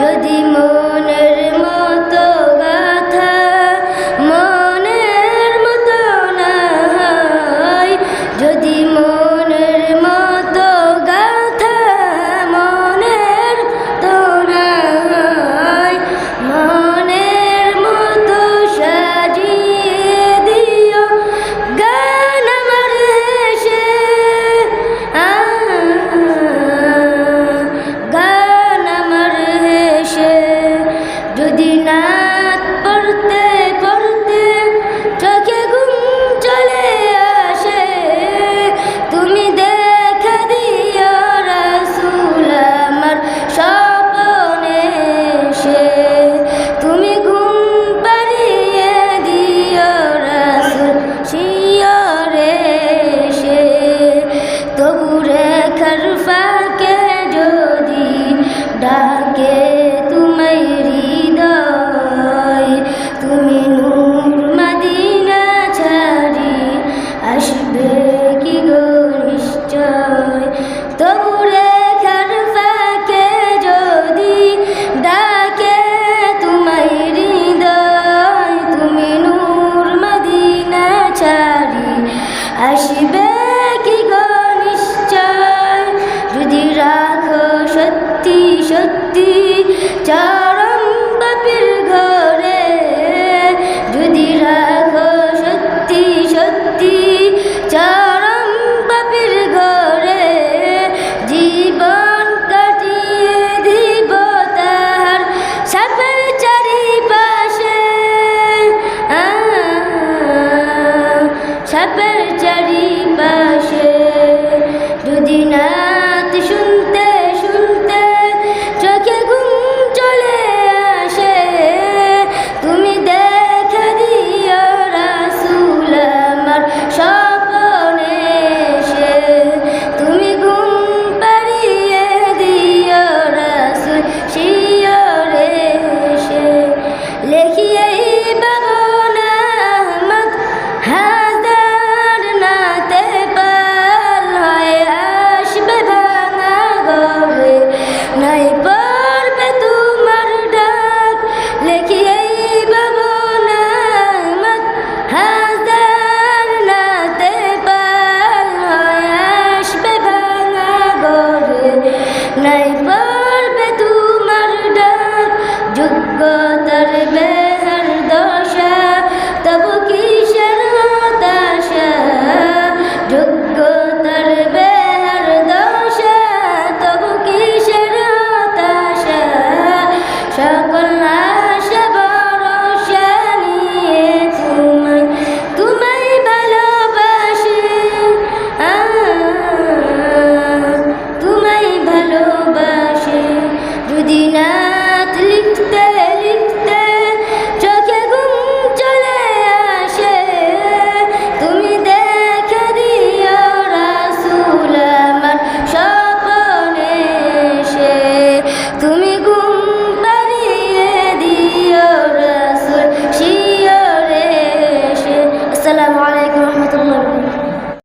যদি মনের মতো গাথা মনের মতো না হয়, যদি মনের মতো গাথা মনের তো না হয়, মনের মতো সাজিয়ে দিও গান আমার হেসে, গান আমার হেসে। যদি নাত পড়তে পড়তে চোখে ঘুম চলে আসে, তুমি দেখা দিও রাসূল আমার স্বপ্নে এসে, তুমি ঘুম পাড়িয়ে দিও রাসূল শিয়রে এসে। তবু রেখার ফাঁকে যদি ডাকে তোমায় হৃদয়, তুমি নূর মদিনা ছাড়ি আসবে কি গো নিশ্চয়। তবু রেখার ফাঁকে যদি ডাকে তোমায় হৃদয়, তুমি নূর মদিনা ছাড়ি আসবে কি গো নিশ্চয়। যদি রাখো সত্যি সত্যি চরম বাপের ঘরে, যদি রাখো সত্যি সত্যি চরম বাপের ঘরে, জীবন কাটিয়ে দিব তাহার সাপের চারিপাশে, সাপের চারিপাশে। যদি নাত শুনতে শুনতে চোখে ঘুম চলে আসে, তুমি দেখা দিও রাসূল আমার স্বপ্নে এসে, তুমি ঘুম পাড়িয়ে দিও রাসূল শিয়রে এসে। লেখিয়ে বাবন আহমদ হাজার নাতে পাল হয় আসবে ভাঙা ঘরে, নাই পড়বে তোমার ডাক। লেখিয়ে বাবন আহমদ হাজার নাতে পাল হয় আসবে ভাঙা ঘরে, নাই